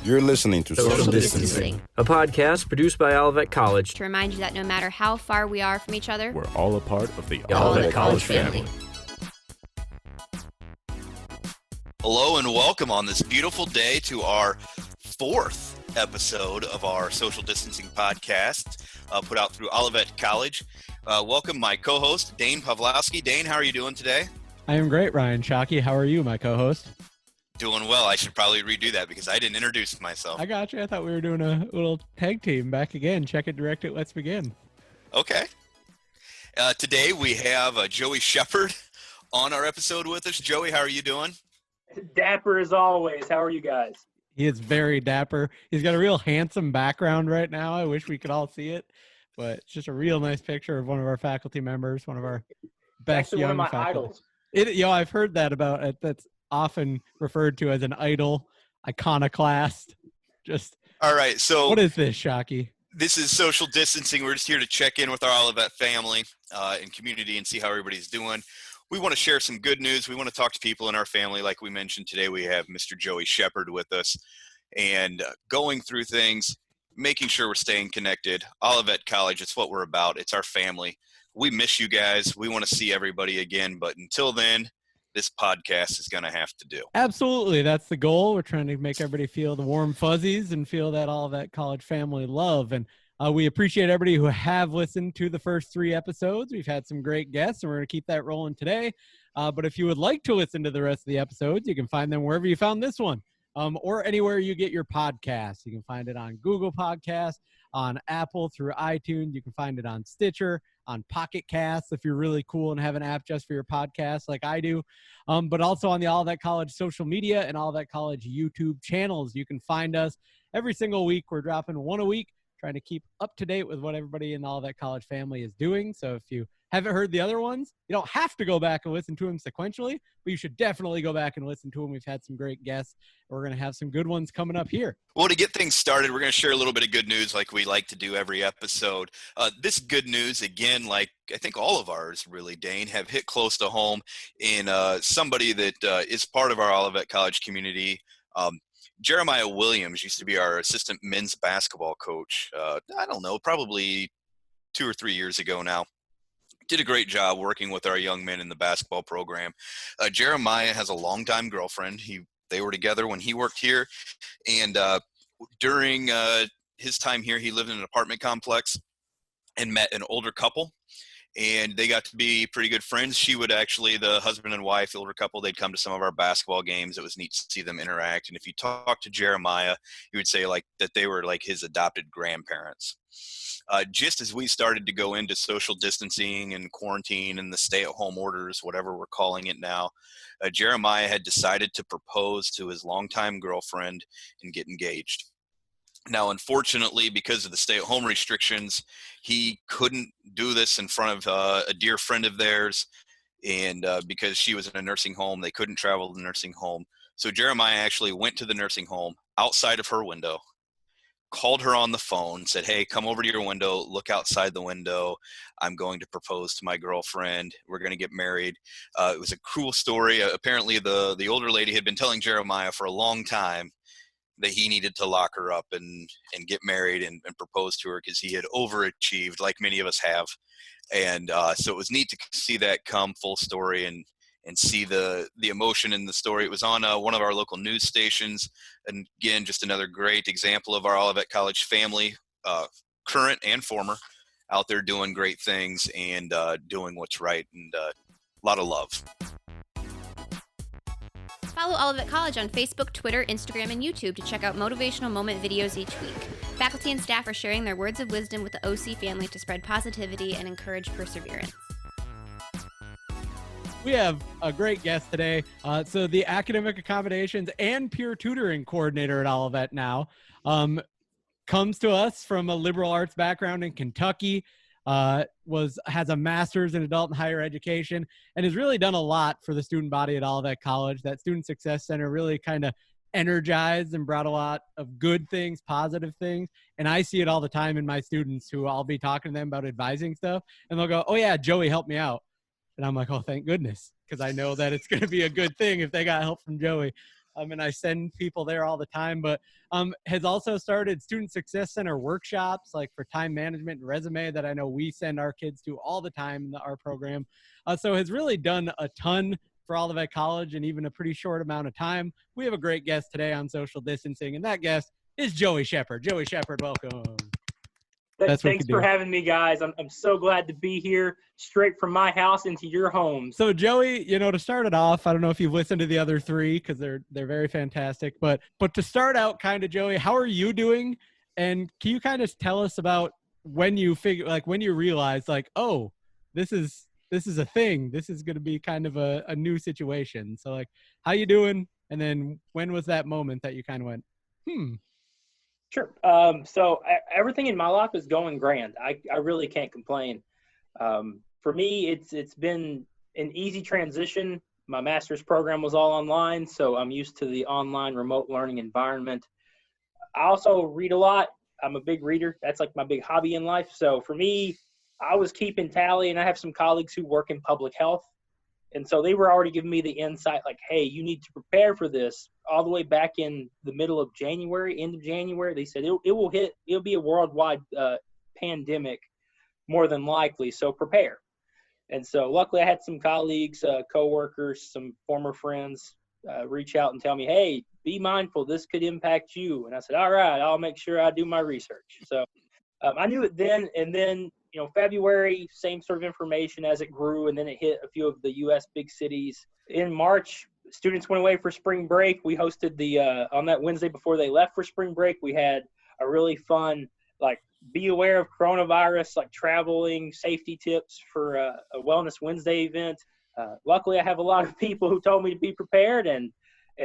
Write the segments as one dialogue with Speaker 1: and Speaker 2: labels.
Speaker 1: You're listening to
Speaker 2: Social Distancing,
Speaker 3: a podcast produced by Olivet College
Speaker 2: to remind you that no matter how far we are from each other,
Speaker 4: we're all a part of the
Speaker 3: Olivet College family.
Speaker 5: Hello and welcome on this beautiful day to our fourth episode of our social distancing podcast put out through Olivet College. Welcome my co-host, Daine Pavlovski. Daine, how are you doing today?
Speaker 6: I am great, Ryan. Shockey, how are you, my co-host?
Speaker 5: Doing well. I should probably redo that because I didn't introduce myself.
Speaker 6: I got you. I thought we were doing a little tag team back again. Check it direct at Let's Begin.
Speaker 5: Okay. Today we have Joey Shepard on our episode with us. Joey, how are you doing?
Speaker 7: Dapper as always. How are you guys?
Speaker 6: He is very dapper. He's got a real handsome background right now. I wish we could all see it, but it's just a real nice picture of one of our faculty members, one of our best
Speaker 7: Actually,
Speaker 6: young
Speaker 7: one of my
Speaker 6: faculty.
Speaker 7: idols.
Speaker 6: I've heard that about it. That's often referred to as an idol, iconoclast. Just
Speaker 5: all right. So
Speaker 6: what is this, Shockey?
Speaker 5: This is social distancing. We're just here to check in with our Olivet family and community and see how everybody's doing. We want to share some good news. We want to talk to people in our family. Like we mentioned today, we have Mr. Joey Shepard with us and going through things, making sure we're staying connected. Olivet College, it's what we're about. It's our family. We miss you guys. We want to see everybody again. But until then, this podcast is going to have to do.
Speaker 6: Absolutely. That's the goal. We're trying to make everybody feel the warm fuzzies and feel that Olivet College family love. And we appreciate everybody who have listened to the first 3 episodes. We've had some great guests, and we're going to keep that rolling today. But if you would like to listen to the rest of the episodes, you can find them wherever you found this one, or anywhere you get your podcasts. You can find it on Google Podcasts, on Apple through iTunes. You can find it on Stitcher, on Pocket Casts if you're really cool and have an app just for your podcast like I do, but also on the Olivet College social media and Olivet College YouTube channels. You can find us every single week. We're dropping one a week, trying to keep up to date with what everybody in the Olivet College family is doing. So if you haven't heard the other ones, you don't have to go back and listen to them sequentially, but you should definitely go back and listen to them. We've had some great guests. We're going to have some good ones coming up here.
Speaker 5: Well, to get things started, we're going to share a little bit of good news like we like to do every episode. This good news, again, like I think all of ours really, Daine, have hit close to home in somebody that is part of our Olivet College community. Jeremiah Williams used to be our assistant men's basketball coach. I don't know, probably 2 or 3 years ago now. Did a great job working with our young men in the basketball program. Jeremiah has a longtime girlfriend. They were together when he worked here. And during his time here, he lived in an apartment complex and met an older couple. And they got to be pretty good friends. She would actually, the husband and wife, the older couple, they'd come to some of our basketball games. It was neat to see them interact. And if you talk to Jeremiah, he would say like that they were like his adopted grandparents. Just as we started to go into social distancing and quarantine and the stay-at-home orders, whatever we're calling it now, Jeremiah had decided to propose to his longtime girlfriend and get engaged. Now, unfortunately, because of the stay-at-home restrictions, he couldn't do this in front of a dear friend of theirs, and because she was in a nursing home, they couldn't travel to the nursing home. So Jeremiah actually went to the nursing home outside of her window, called her on the phone, said, "Hey, come over to your window, look outside the window. I'm going to propose to my girlfriend. We're going to get married." It was a cruel story. Apparently, the older lady had been telling Jeremiah for a long time that he needed to lock her up and get married and propose to her because he had overachieved like many of us have. And so it was neat to see that come full story and see the emotion in the story. It was on one of our local news stations. And again, just another great example of our Olivet College family, current and former, out there doing great things and doing what's right, and a lot of love.
Speaker 2: follow Olivet College on Facebook, Twitter, Instagram, and YouTube to check out motivational moment videos each week. Faculty and staff are sharing their words of wisdom with the OC family to spread positivity and encourage perseverance.
Speaker 6: We have a great guest today. So the academic accommodations and peer tutoring coordinator at Olivet now comes to us from a liberal arts background in Kentucky, has a master's in adult and higher education, and has really done a lot for the student body at Olivet College. That Student Success Center really kind of energized and brought a lot of good things, positive things. And I see it all the time in my students who I'll be talking to them about advising stuff, and they'll go, "Oh yeah, Joey helped me out." And I'm like, "Oh, thank goodness," because I know that it's going to be a good thing if they got help from Joey. And I send people there all the time, but has also started Student Success Center workshops, like for time management and resume, that I know we send our kids to all the time in our program. So has really done a ton for Olivet College in even a pretty short amount of time. We have a great guest today on social distancing, and that guest is Joey Shepard. Joey Shepard, welcome.
Speaker 7: Thanks for having me, guys. I'm so glad to be here, straight from my house into your homes.
Speaker 6: So Joey, to start it off, I don't know if you've listened to the other three because they're very fantastic, but to start out, kind of, Joey, how are you doing? And can you kind of tell us about when you realize, like, oh, this is a thing. This is going to be kind of a new situation. So, like, how you doing? And then when was that moment that you kind of went,
Speaker 7: Sure. So everything in my life is going grand. I really can't complain. For me, it's been an easy transition. My master's program was all online, so I'm used to the online remote learning environment. I also read a lot. I'm a big reader. That's like my big hobby in life. So for me, I was keeping tally, and I have some colleagues who work in public health. And so they were already giving me the insight, like, hey, you need to prepare for this. All the way back in the middle of January, end of January, they said it'll be a worldwide pandemic more than likely, so prepare. And so luckily I had some colleagues, coworkers, some former friends reach out and tell me, hey, be mindful, this could impact you. And I said, all right, I'll make sure I do my research. So I knew it then, and then February, same sort of information as it grew, and then it hit a few of the U.S. big cities. In March, students went away for spring break. We hosted on that Wednesday before they left for spring break, we had a really fun, like, be aware of coronavirus, like traveling safety tips for a Wellness Wednesday event. Luckily, I have a lot of people who told me to be prepared, and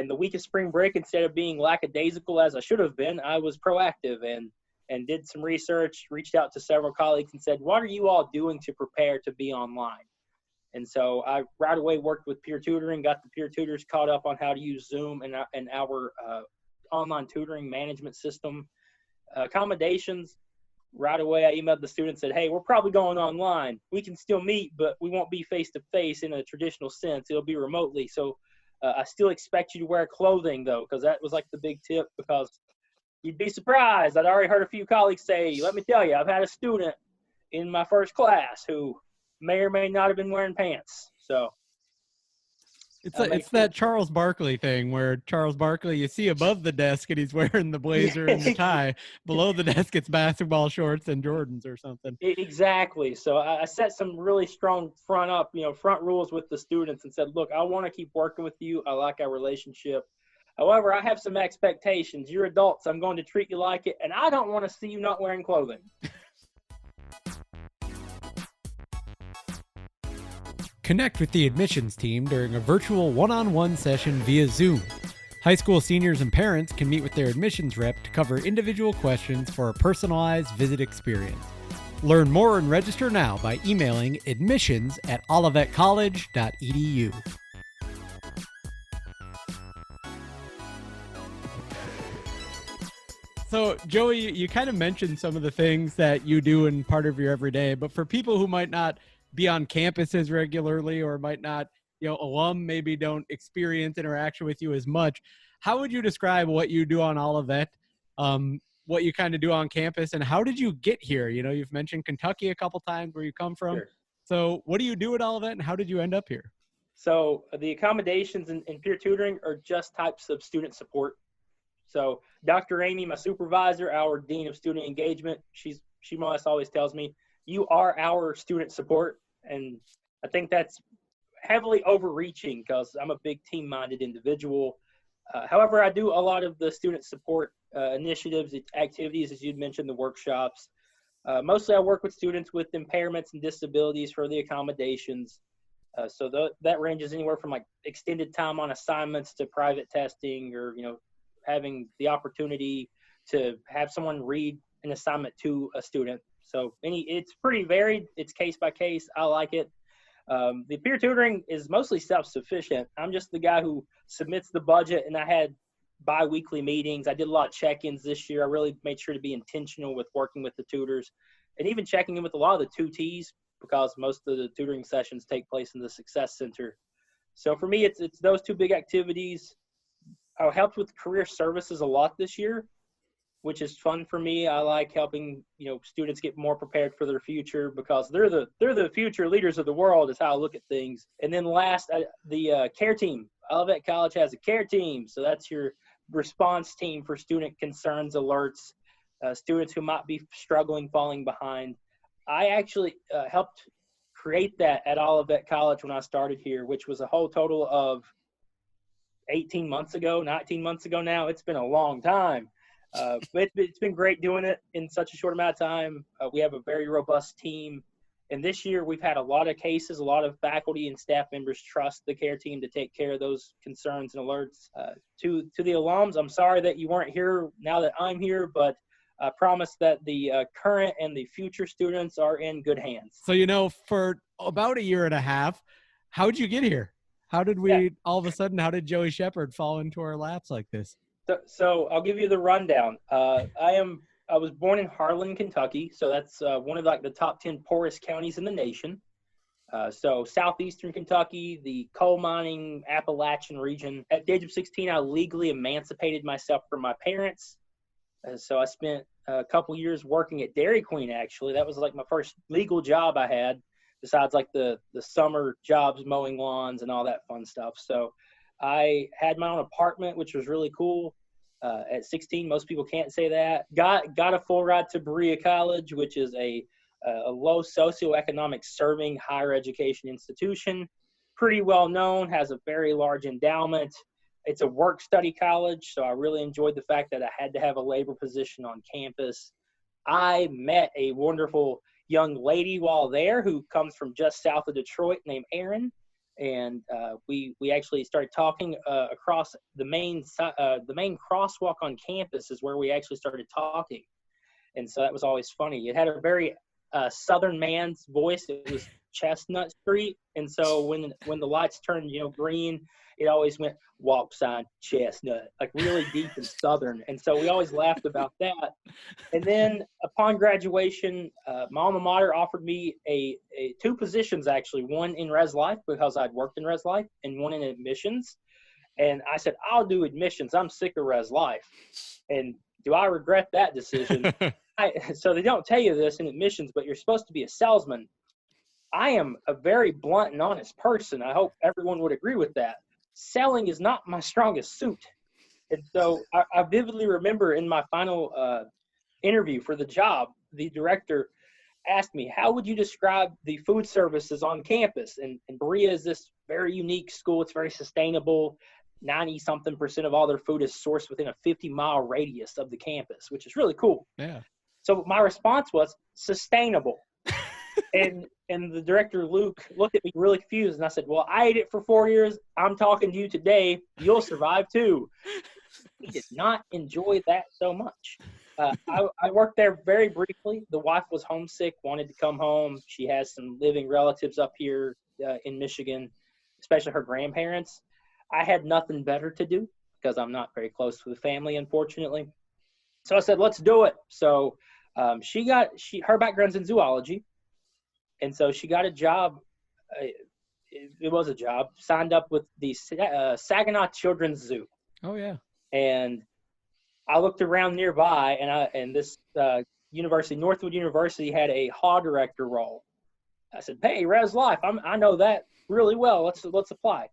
Speaker 7: the week of spring break, instead of being lackadaisical as I should have been, I was proactive and did some research, reached out to several colleagues and said, what are you all doing to prepare to be online? And so I right away worked with peer tutoring, got the peer tutors caught up on how to use Zoom and our online tutoring management system. Accommodations, right away I emailed the students, said, hey, we're probably going online. We can still meet, but we won't be face-to-face in a traditional sense. It'll be remotely. So I still expect you to wear clothing, though, because that was like the big tip, because you'd be surprised. I'd already heard a few colleagues say, let me tell you, I've had a student in my first class who may or may not have been wearing pants. So
Speaker 6: it's that Charles Barkley thing where Charles Barkley, you see above the desk and he's wearing the blazer and the tie. Below the desk, it's basketball shorts and Jordans or something.
Speaker 7: Exactly. So I set some really strong front rules with the students and said, look, I want to keep working with you. I like our relationship. However, I have some expectations. You're adults. I'm going to treat you like it, and I don't want to see you not wearing clothing.
Speaker 6: Connect with the admissions team during a virtual one-on-one session via Zoom. High school seniors and parents can meet with their admissions rep to cover individual questions for a personalized visit experience. Learn more and register now by emailing admissions@olivetcollege.edu. So, Joey, you kind of mentioned some of the things that you do in part of your everyday, but for people who might not be on campuses regularly or might not, alum maybe don't experience interaction with you as much, how would you describe what you do on Olivet, what you kind of do on campus, and how did you get here? You've mentioned Kentucky a couple times where you come from.
Speaker 7: Sure.
Speaker 6: So what do you do at Olivet, and how did you end up here?
Speaker 7: So the accommodations in peer tutoring are just types of student support. So Dr. Amy, my supervisor, our Dean of Student Engagement, she more or less always tells me, you are our student support. And I think that's heavily overreaching because I'm a big team-minded individual. However, I do a lot of the student support initiatives, activities, as you'd mentioned, the workshops. Mostly I work with students with impairments and disabilities for the accommodations. So that ranges anywhere from like extended time on assignments to private testing, or, having the opportunity to have someone read an assignment to a student. So it's pretty varied. It's case by case. I like it. The peer tutoring is mostly self-sufficient. I'm just the guy who submits the budget, and I had bi-weekly meetings. I did a lot of check-ins this year. I really made sure to be intentional with working with the tutors and even checking in with a lot of the tutees, because most of the tutoring sessions take place in the Success Center. So for me, it's those two big activities. I helped with career services a lot this year, which is fun for me. I like helping, students get more prepared for their future because they're the future leaders of the world is how I look at things. And then last, the care team. Olivet College has a care team. So that's your response team for student concerns, alerts, students who might be struggling, falling behind. I actually helped create that at Olivet College when I started here, which was a whole total of 19 months ago now. It's been a long time. But it's been great doing it in such a short amount of time. We have a very robust team. And this year we've had a lot of cases, a lot of faculty and staff members trust the care team to take care of those concerns and alerts. To the alums, I'm sorry that you weren't here now that I'm here, but I promise that the current and the future students are in good hands.
Speaker 6: So, for about a year and a half, how did you get here? How did all of a sudden, how did Joey Shepard fall into our laps like this?
Speaker 7: So I'll give you the rundown. I was born in Harlan, Kentucky. So that's one of the top 10 poorest counties in the nation. So southeastern Kentucky, the coal mining Appalachian region. At the age of 16, I legally emancipated myself from my parents. So I spent a couple years working at Dairy Queen, actually. That was my first legal job I had, besides the summer jobs, mowing lawns and all that fun stuff. So I had my own apartment, which was really cool. At 16, most people can't say that. Got a full ride to Berea College, which is a low socioeconomic serving higher education institution. Pretty well known, has a very large endowment. It's a work-study college, so I really enjoyed the fact that I had to have a labor position on campus. I met a wonderful young lady while there who comes from just south of Detroit named Erin, and we actually started talking across the main crosswalk on campus is where we actually started talking, and so that was always funny. It had a very Southern man's voice. It was Chestnut Street, and so when the lights turned green, it always went walk sign Chestnut, really deep and Southern, and so we always laughed about that. And then upon graduation, my alma mater offered me two positions, actually, one in Res Life because I'd worked in Res Life, and one in admissions. And I said, I'll do admissions. I'm sick of Res Life. And do I regret that decision? So they don't tell you this in admissions, but you're supposed to be a salesman. I am a very blunt and honest person. I hope everyone would agree with that. Selling is not my strongest suit. And so I vividly remember in my final interview for the job, the director asked me, how would you describe the food services on campus? And Berea is this very unique school. It's very sustainable. 90-something% of all their food is sourced within a 50-mile radius of the campus, which is really cool.
Speaker 6: Yeah.
Speaker 7: So my response was sustainable. and the director, Luke, looked at me really confused, and I said, well, I ate it for 4 years. I'm talking to you today. You'll survive too. He did not enjoy that so much. I worked there very briefly. The wife was homesick, wanted to come home. She has some living relatives up here in Michigan, especially her grandparents. I had nothing better to do because I'm not very close to the family, unfortunately. So I said, let's do it. So her background's in zoology. And so she got a job. It was a job. Signed up with the Saginaw Children's Zoo.
Speaker 6: Oh yeah.
Speaker 7: And I looked around nearby, and this university, Northwood University, had a hall director role. I said, "Hey, Res Life, I know that really well. Let's apply."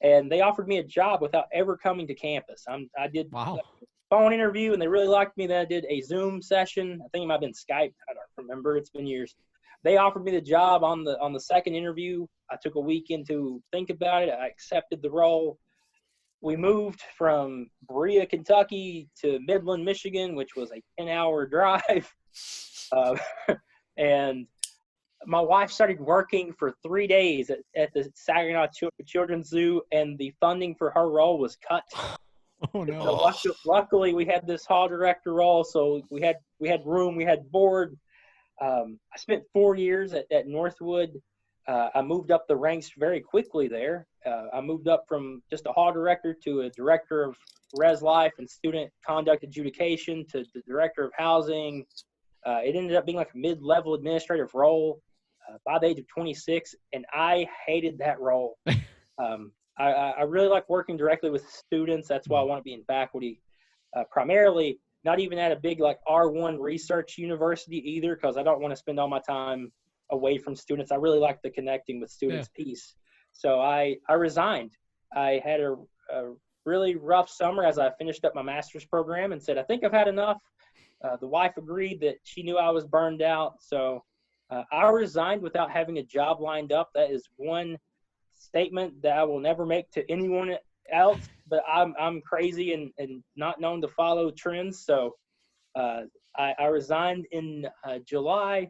Speaker 7: And they offered me a job without ever coming to campus. I did a phone interview, and they really liked me. Then I did a Zoom session. I think it might have been Skype. I don't remember. It's been years. They offered me the job on the second interview. I took a weekend to think about it. I accepted the role. We moved from Berea, Kentucky to Midland, Michigan, which was a 10-hour drive. And my wife started working for 3 days at the Saginaw Children's Zoo, and the funding for her role was cut.
Speaker 6: Oh no!
Speaker 7: So luckily, we had this hall director role, so we had room, we had board. I spent 4 years at Northwood. I moved up the ranks very quickly there. I moved up from just a hall director to a director of Res Life and student conduct adjudication to the director of housing. It ended up being like a mid-level administrative role by the age of 26, and I hated that role. I really like working directly with students. That's why I want to be in faculty, primarily. Not even at a big like R1 research university either, because I don't want to spend all my time away from students. I really like the connecting with students piece. So I resigned. I had a really rough summer as I finished up my master's program and said, I think I've had enough. The wife agreed that she knew I was burned out. So I resigned without having a job lined up. That is one statement that I will never make to anyone else, but I'm crazy and not known to follow trends. So I resigned in July,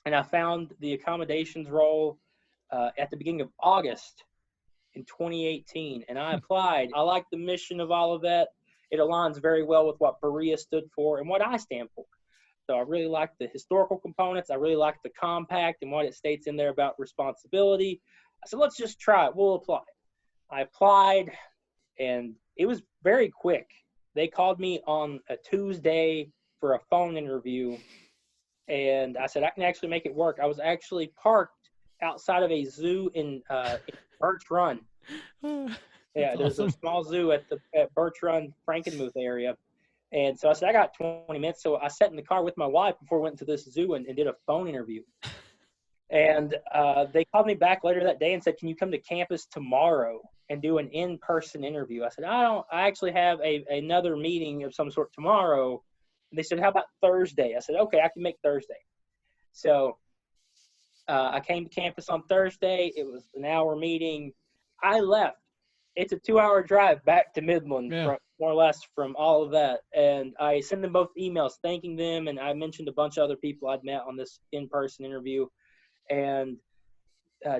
Speaker 7: and I found the accommodations role at the beginning of August in 2018, and I applied. I like the mission of Olivet. It aligns very well with what Berea stood for and what I stand for. So I really like the historical components. I really like the compact and what it states in there about responsibility. I said, let's just try it. We'll apply. I applied, and it was very quick. They called me on a Tuesday for a phone interview, and I said, I can actually make it work. I was actually parked outside of a zoo in Birch Run. Yeah, there's a small zoo at Birch Run, Frankenmuth area. And so I said, I got 20 minutes. So I sat in the car with my wife before we went to this zoo and did a phone interview. And they called me back later that day and said, can you come to campus tomorrow and do an in-person interview? I said, I actually have another meeting of some sort tomorrow. And they said, how about Thursday? I said, okay, I can make Thursday. So I came to campus on Thursday. It was an hour meeting. I left. It's a 2-hour drive back to Midland, more or less, from all of that. And I sent them both emails thanking them, and I mentioned a bunch of other people I'd met on this in-person interview. And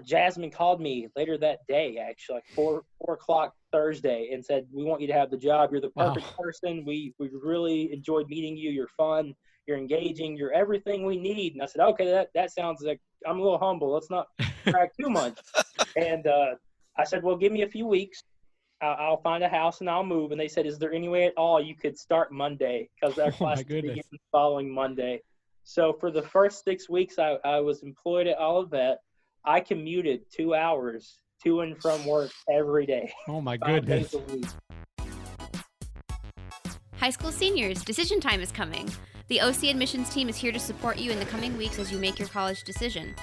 Speaker 7: Jasmine called me later that day, actually, like 4 o'clock Thursday, and said, we want you to have the job. You're the perfect person. We really enjoyed meeting you. You're fun. You're engaging. You're everything we need. And I said, okay, that sounds like I'm a little humble. Let's not brag too much. And I said, well, give me a few weeks. I'll find a house and I'll move. And they said, is there any way at all you could start Monday? Because our class begins the following Monday. So for the first 6 weeks, I was employed at Olivet. I commuted 2 hours to and from work every day.
Speaker 6: Oh, my goodness.
Speaker 2: High school seniors, decision time is coming. The OC admissions team is here to support you in the coming weeks as you make your college decision.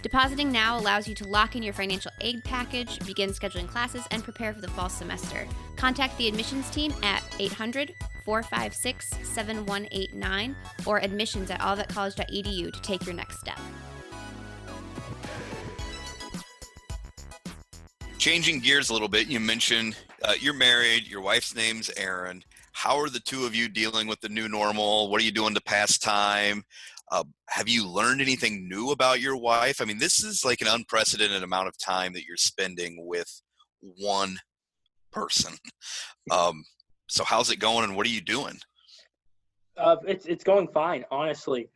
Speaker 2: Depositing now allows you to lock in your financial aid package, begin scheduling classes, and prepare for the fall semester. Contact the admissions team at 800-456-7189 or admissions@olivetcollege.edu to take your next step.
Speaker 5: Changing gears a little bit, you mentioned you're married, your wife's name's Erin. How are the two of you dealing with the new normal? What are you doing to pass time? Have you learned anything new about your wife? I mean, this is like an unprecedented amount of time that you're spending with one person. So how's it going, and what are you doing?
Speaker 7: It's going fine, honestly.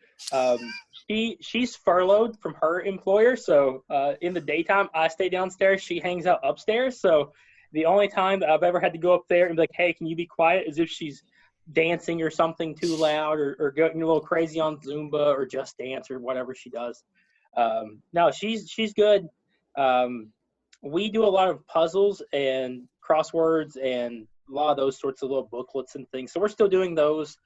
Speaker 7: She's furloughed from her employer, so in the daytime I stay downstairs. She hangs out upstairs. So the only time that I've ever had to go up there and be like, "Hey, can you be quiet?" is if she's dancing or something too loud, or getting a little crazy on Zumba or Just Dance or whatever she does. No, she's good. We do a lot of puzzles and crosswords and a lot of those sorts of little booklets and things. So we're still doing those.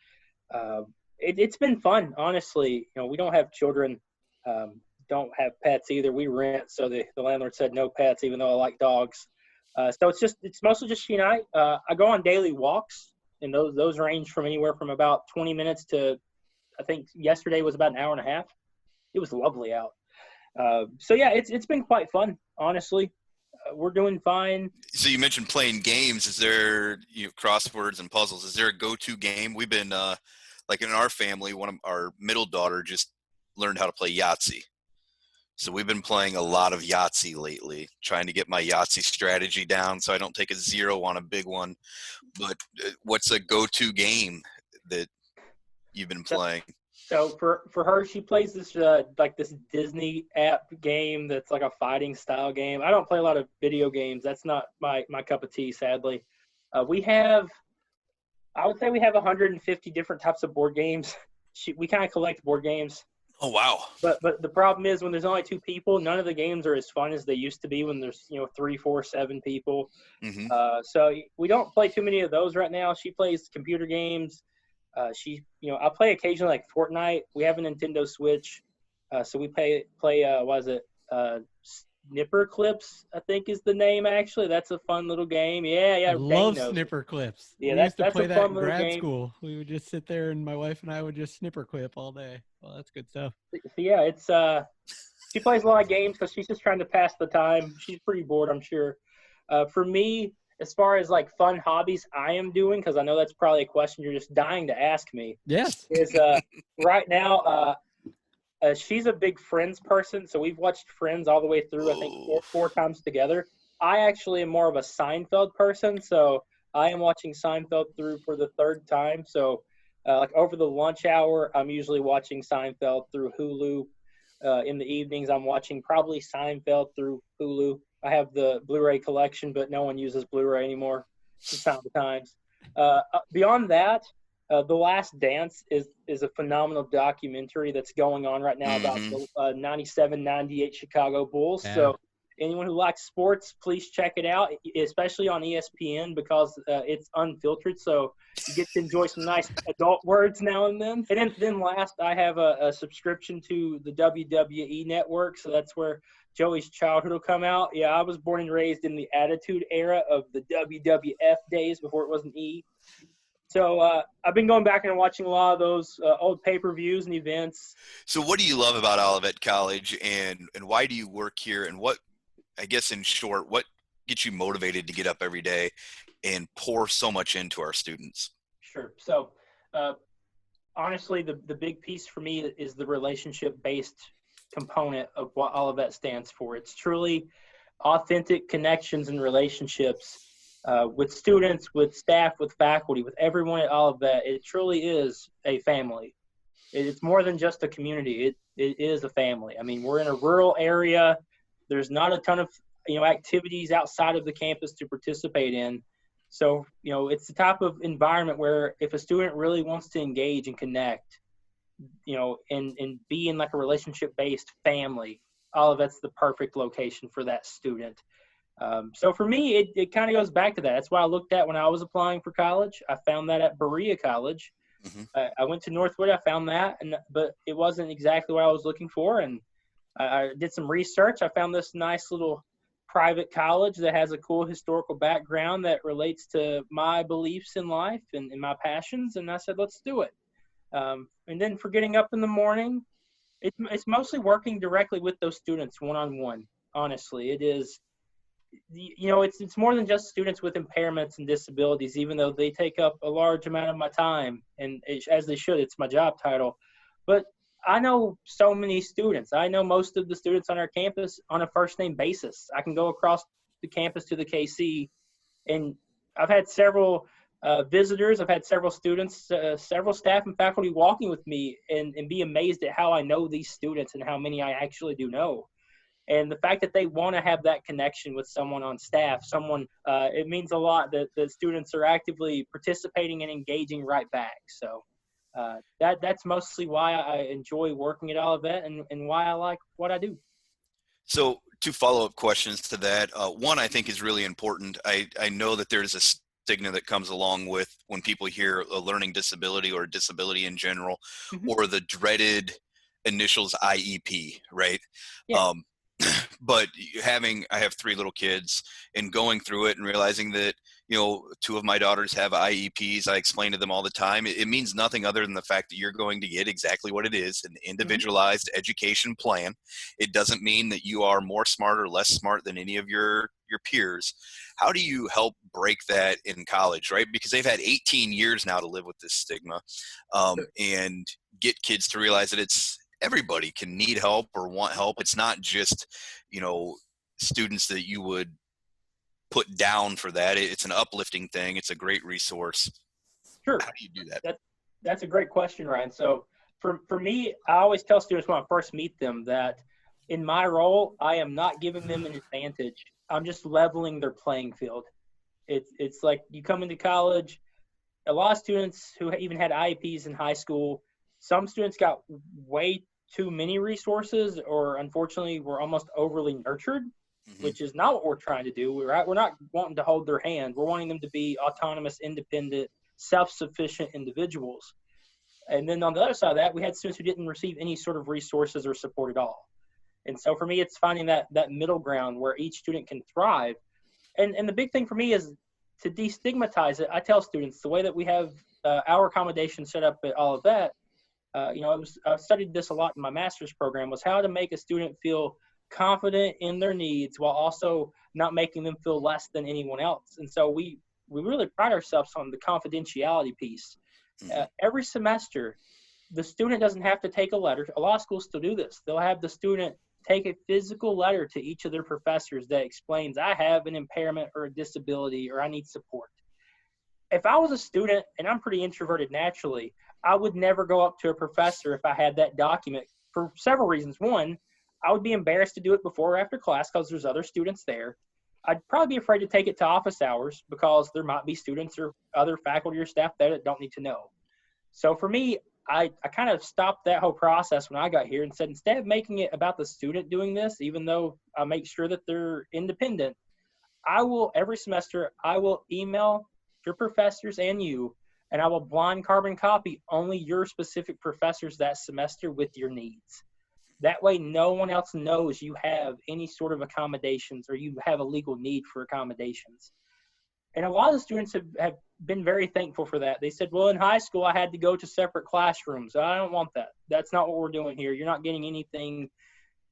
Speaker 7: It's been fun, honestly. You know, we don't have children, don't have pets either. We rent, so the landlord said no pets, even though I like dogs. So it's mostly just she and I. I go on daily walks. And those range from anywhere from about 20 minutes to, I think yesterday was about an hour and a half. It was lovely out. So yeah, it's been quite fun, honestly. We're doing fine.
Speaker 5: So you mentioned playing games. Is there crosswords and puzzles? Is there a go-to game? We've been like in our family, one of our middle daughter just learned how to play Yahtzee. So we've been playing a lot of Yahtzee lately, trying to get my Yahtzee strategy down so I don't take a 0 on a big one. But what's a go-to game that you've been playing?
Speaker 7: So for her, she plays this like this Disney app game that's like a fighting style game. I don't play a lot of video games. That's not my cup of tea, sadly. I would say we have 150 different types of board games. We kind of collect board games.
Speaker 5: Oh, wow.
Speaker 7: But the problem is when there's only 2 people, none of the games are as fun as they used to be when there's 3, 4, 7 people.
Speaker 5: Hmm.
Speaker 7: So we don't play too many of those right now. She plays computer games. I play occasionally like Fortnite. We have a Nintendo Switch, so we play. What is it? Snipper Clips, I think is the name. Actually, that's a fun little game. Yeah.
Speaker 6: I
Speaker 7: Daine
Speaker 6: love
Speaker 7: knows.
Speaker 6: snipper clips.
Speaker 7: Yeah,
Speaker 6: We used to
Speaker 7: that's
Speaker 6: play
Speaker 7: a
Speaker 6: that
Speaker 7: fun
Speaker 6: in
Speaker 7: little
Speaker 6: grad
Speaker 7: game.
Speaker 6: school. We would just sit there, and my wife and I would just snipper clip all day. Well, that's good stuff.
Speaker 7: So yeah, it's she plays a lot of games because she's just trying to pass the time. She's pretty bored, I'm sure. For me, as far as like fun hobbies I am doing, because I know that's probably a question you're just dying to ask me,
Speaker 6: Yes.
Speaker 7: is right now she's a big Friends person, so we've watched Friends all the way through, I think, four times together. I actually am more of a Seinfeld person, so I am watching Seinfeld through for the 3rd time. So like over the lunch hour, I'm usually watching Seinfeld through Hulu. In the evenings, I'm watching probably Seinfeld through Hulu. I have the Blu-ray collection, but no one uses Blu-ray anymore. It's a sign of the times. Beyond that, The Last Dance is a phenomenal documentary that's going on right now about the 97-98 Chicago Bulls.
Speaker 6: Yeah.
Speaker 7: So anyone who likes sports, please check it out, especially on ESPN because it's unfiltered. So you get to enjoy some nice adult words now and then. And then last, I have a subscription to the WWE Network. So that's where Joey's childhood will come out. Yeah, I was born and raised in the Attitude Era of the WWF days before it was an E. So I've been going back and watching a lot of those old pay-per-views and events.
Speaker 5: So what do you love about Olivet College, and why do you work here, and what, I guess in short, what gets you motivated to get up every day and pour so much into our students?
Speaker 7: Sure. So honestly, the big piece for me is the relationship-based component of what Olivet stands for. It's truly authentic connections and relationships with students, with staff, with faculty, with everyone at Olivet. It truly is a family. It's more than just a community. It is a family. I mean, we're in a rural area. There's not a ton of activities outside of the campus to participate in. So it's the type of environment where if a student really wants to engage and connect, and be in like a relationship-based family, Olivet's the perfect location for that student. So for me, it kind of goes back to that. That's what I looked at when I was applying for college. I found that at Berea College.
Speaker 5: Mm-hmm.
Speaker 7: I went to Northwood. I found that, but it wasn't exactly what I was looking for. And I did some research. I found this nice little private college that has a cool historical background that relates to my beliefs in life and my passions. And I said, let's do it. And then for getting up in the morning, it's mostly working directly with those students one-on-one. Honestly, it is. It's more than just students with impairments and disabilities, even though they take up a large amount of my time, and as they should. It's my job title. But I know so many students. I know most of the students on our campus on a first-name basis. I can go across the campus to the KC, and I've had several visitors. I've had several students, several staff and faculty walking with me and be amazed at how I know these students and how many I actually do know. And the fact that they want to have that connection with someone on staff, it means a lot that the students are actively participating and engaging right back. So that's mostly why I enjoy working at Olivet and why I like what I do.
Speaker 5: So 2 follow-up questions to that. One, I think is really important. I know that there's a stigma that comes along with when people hear a learning disability or disability in general,
Speaker 7: Mm-hmm.
Speaker 5: or the dreaded initials IEP, right?
Speaker 7: Yeah.
Speaker 5: But I have 3 little kids, and going through it and realizing that, 2 of my daughters have IEPs. I explain to them all the time. It means nothing other than the fact that you're going to get exactly what it is, an individualized education plan. It doesn't mean that you are more smart or less smart than any of your peers. How do you help break that in college, right? Because they've had 18 years now to live with this stigma, and get kids to realize that everybody can need help or want help. It's not just, students that you would put down for that. It's an uplifting thing. It's a great resource.
Speaker 7: Sure.
Speaker 5: How do you do that?
Speaker 7: That's a great question, Ryan. So for me, I always tell students when I first meet them that in my role, I am not giving them an advantage. I'm just leveling their playing field. It's like you come into college, a lot of students who even had IEPs in high school, some students got way too many resources, or unfortunately we're almost overly nurtured, which is not what we're trying to do. We're not wanting to hold their hand. We're wanting them to be autonomous, independent, self-sufficient individuals. And then on the other side of that, we had students who didn't receive any sort of resources or support at all. And so for me, it's finding that middle ground where each student can thrive. And the big thing for me is to destigmatize it. I tell students the way that we have our accommodation set up at Olivet, I studied this a lot in my master's program, was how to make a student feel confident in their needs while also not making them feel less than anyone else. And so we really pride ourselves on the confidentiality piece. Every semester, the student doesn't have to take a letter. A lot of schools still do this. They'll have the student take a physical letter to each of their professors that explains, I have an impairment or a disability, or I need support. If I was a student, and I'm pretty introverted naturally, I would never go up to a professor if I had that document for several reasons. One, I would be embarrassed to do it before or after class because there's other students there. I'd probably be afraid to take it to office hours because there might be students or other faculty or staff there that don't need to know. So for me, I kind of stopped that whole process when I got here and said, instead of making it about the student doing this, even though I make sure that they're independent, every semester, I will email your professors and you, and I will blind carbon copy only your specific professors that semester with your needs. That way, no one else knows you have any sort of accommodations or you have a legal need for accommodations. And a lot of the students have been very thankful for that. They said, well, in high school, I had to go to separate classrooms. I don't want that. That's not what we're doing here. You're not getting anything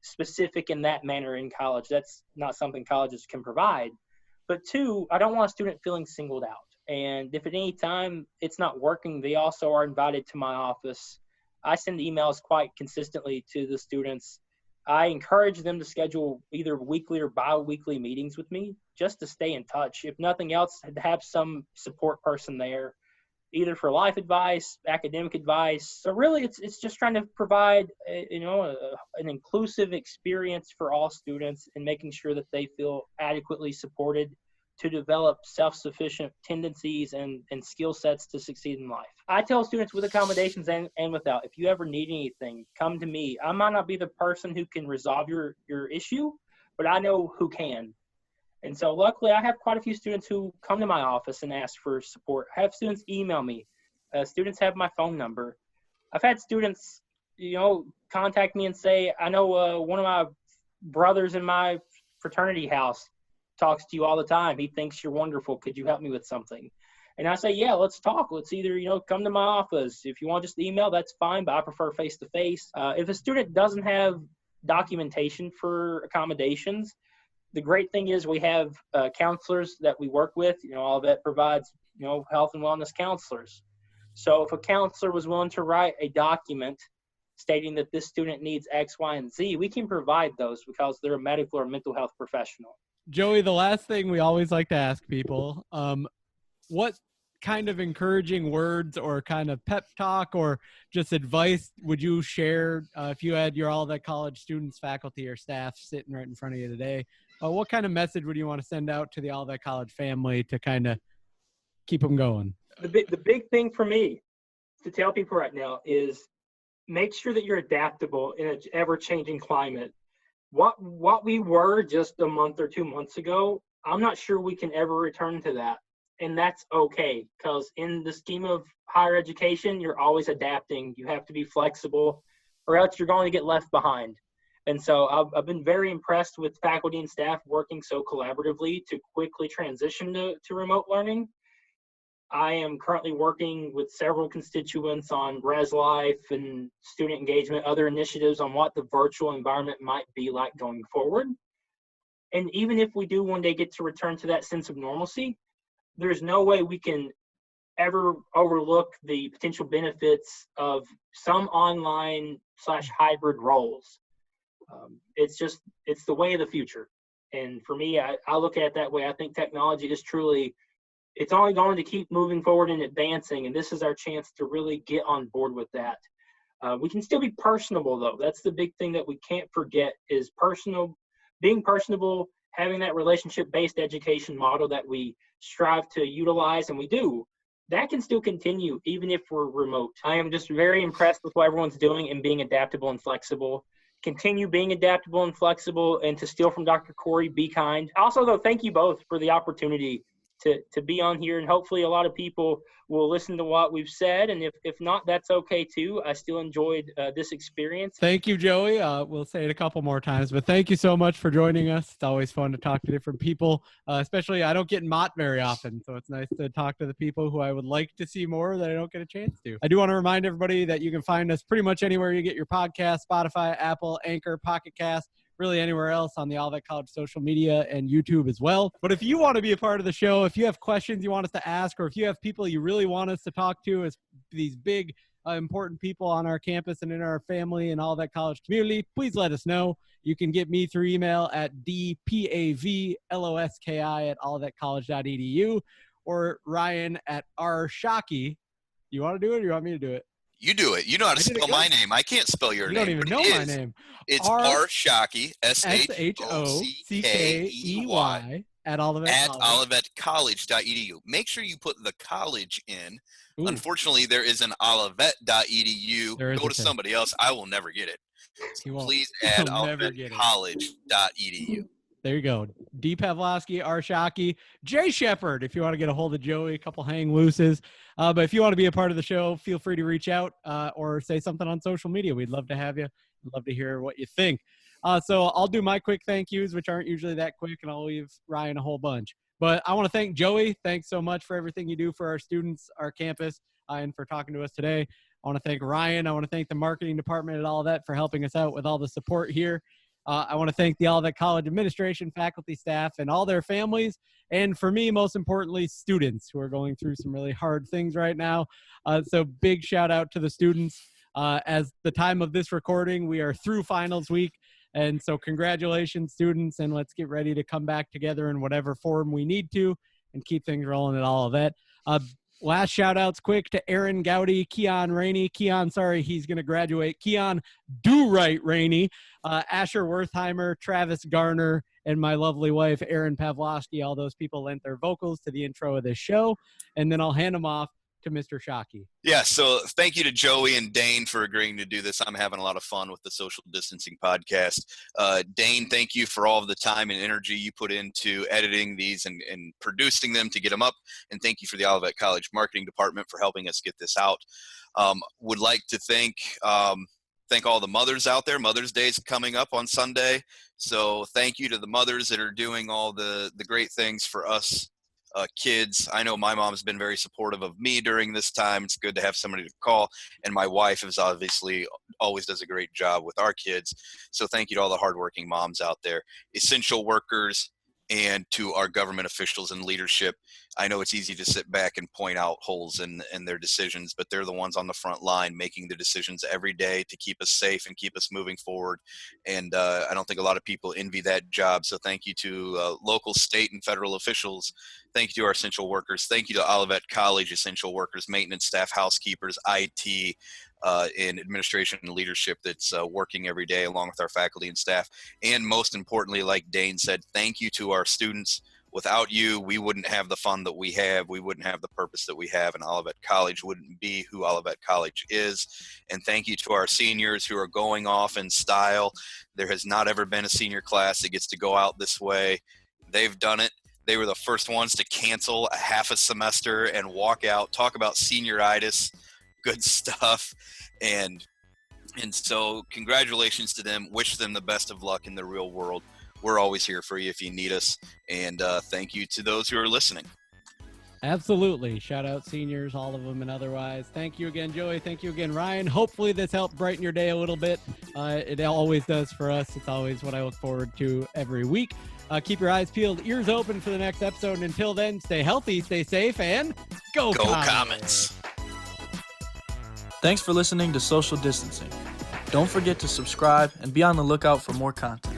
Speaker 7: specific in that manner in college. That's not something colleges can provide. But two, I don't want a student feeling singled out. And if at any time it's not working, they also are invited to my office. I send emails quite consistently to the students. I encourage them to schedule either weekly or bi-weekly meetings with me just to stay in touch. If nothing else, to have some support person there, either for life advice, academic advice. So really, it's just trying to provide an inclusive experience for all students and making sure that they feel adequately supported to develop self-sufficient tendencies and skill sets to succeed in life. I tell students with accommodations and without, if you ever need anything, come to me. I might not be the person who can resolve your issue, but I know who can. And so luckily, I have quite a few students who come to my office and ask for support. I have students email me. Students have my phone number. I've had students, contact me and say, I know one of my brothers in my fraternity house talks to you all the time. He thinks you're wonderful. Could you help me with something? And I say, yeah, let's talk. Let's either, come to my office. If you want just email, that's fine, but I prefer face-to-face. If a student doesn't have documentation for accommodations, the great thing is we have counselors that we work with. Olivet provides, health and wellness counselors. So if a counselor was willing to write a document stating that this student needs X, Y, and Z, we can provide those because they're a medical or mental health professional.
Speaker 6: Joey, the last thing we always like to ask people, what kind of encouraging words or kind of pep talk or just advice would you share if you had your Olivet College students, faculty, or staff sitting right in front of you today? What kind of message would you want to send out to the Olivet College family to kind of keep them going?
Speaker 7: The big thing for me to tell people right now is make sure that you're adaptable in an ever-changing climate. What we were just a month or 2 months ago, I'm not sure we can ever return to that. And that's okay, because in the scheme of higher education, you're always adapting. You have to be flexible, or else you're going to get left behind. And so I've been very impressed with faculty and staff working so collaboratively to quickly transition to remote learning. I am currently working with several constituents on Res Life and student engagement, other initiatives on what the virtual environment might be like going forward. And even if we do one day get to return to that sense of normalcy, there's no way we can ever overlook the potential benefits of some online/hybrid roles. It's the way of the future. And for me, I look at it that way. I think technology is truly, it's only going to keep moving forward and advancing. And this is our chance to really get on board with that. We can still be personable though. That's the big thing that we can't forget is being personable, having that relationship-based education model that we strive to utilize, and we do. that can still continue even if we're remote. I am just very impressed with what everyone's doing and being adaptable and flexible. Continue being adaptable and flexible, and to steal from Dr. Corey, be kind. Also, though, thank you both for the opportunity to be on here, and hopefully a lot of people will listen to what we've said, and if not, that's okay too. I still enjoyed this experience.
Speaker 6: Thank you, Joey. We'll say it a couple more times, but thank you so much for joining us. It's always fun to talk to different people, especially I don't get in Mott very often, so it's nice to talk to the people who I would like to see more that I don't get a chance to. I do want to remind everybody that you can find us pretty much anywhere you get your podcast: Spotify, Apple, Anchor, Pocket Cast, really anywhere else on the Olivet College social media and YouTube as well. But if you want to be a part of the show, if you have questions you want us to ask, or if you have people you really want us to talk to as these big, important people on our campus and in our family and Olivet College community, please let us know. You can get me through email at dpavloski@olivetcollege.edu, or Ryan at rshockey. You want to do it, or you want me to do it?
Speaker 5: You do it. You know how to spell my name. I can't spell your name.
Speaker 6: You don't even know my name.
Speaker 5: It's Shockey, SHOCKEY,
Speaker 6: at
Speaker 5: olivetcollege.edu. Make sure you put the college in. Ooh. Unfortunately, there is an olivet.edu. Go to somebody else. I will never get it. So please add olivetcollege.edu.
Speaker 6: There you go. D. Pavlovski, R. Shockey, Jay Shepard, if you want to get a hold of Joey, a couple hang looses. But if you want to be a part of the show, feel free to reach out or say something on social media. We'd love to have you. We'd love to hear what you think. So I'll do my quick thank yous, which aren't usually that quick, and I'll leave Ryan a whole bunch. But I want to thank Joey. Thanks so much for everything you do for our students, our campus, and for talking to us today. I want to thank Ryan. I want to thank the marketing department and all that for helping us out with all the support here. I want to thank the Olivet College administration, faculty, staff, and all their families. And for me, most importantly, students who are going through some really hard things right now. So big shout out to the students. As the time of this recording, we are through finals week. And so congratulations, students, and let's get ready to come back together in whatever form we need to and keep things rolling at Olivet. Last shout-outs quick to Aaron Gowdy, Keon Rainey. Keon, sorry, he's going to graduate. Keon Do-Right Rainey, Asher Wertheimer, Travis Garner, and my lovely wife, Erin Pavlovski. All those people lent their vocals to the intro of this show. And then I'll hand them off to Mr. Shockey.
Speaker 5: Yeah, so thank you to Joey and Daine for agreeing to do this. I'm having a lot of fun with the social distancing podcast. Daine, thank you for all of the time and energy you put into editing these and producing them to get them up. And thank you for the Olivet College marketing department for helping us get this out. Would like to thank all the mothers out there. Mother's Day is coming up on Sunday. So thank you to the mothers that are doing all the great things for us kids. I know my mom's been very supportive of me during this time. It's good to have somebody to call, and my wife is obviously always does a great job with our kids. So thank you to all the hardworking moms out there, essential workers, and to our government officials and leadership. I know it's easy to sit back and point out holes in their decisions, but they're the ones on the front line making the decisions every day to keep us safe and keep us moving forward. And I don't think a lot of people envy that job. So thank you to local, state, and federal officials. Thank you to our essential workers. Thank you to Olivet College essential workers, maintenance staff, housekeepers, IT, in administration and leadership that's working every day along with our faculty and staff. And most importantly, like Daine said, thank you to our students. Without you, we wouldn't have the fun that we have. We wouldn't have the purpose that we have, and Olivet College wouldn't be who Olivet College is. And thank you to our seniors who are going off in style. There has not ever been a senior class that gets to go out this way. They've done it. They were the first ones to cancel a half a semester and walk out, talk about senioritis, good stuff. And so congratulations to them. Wish them the best of luck in the real world. We're always here for you if you need us. And thank you to those who are listening.
Speaker 6: Absolutely. Shout out seniors, all of them and otherwise. Thank you again, Joey. Thank you again, Ryan. Hopefully this helped brighten your day a little bit. It always does for us. It's always what I look forward to every week. Keep your eyes peeled, ears open for the next episode. And until then, stay healthy, stay safe, and go Comets.
Speaker 1: Thanks for listening to Social Distancing. Don't forget to subscribe and be on the lookout for more content.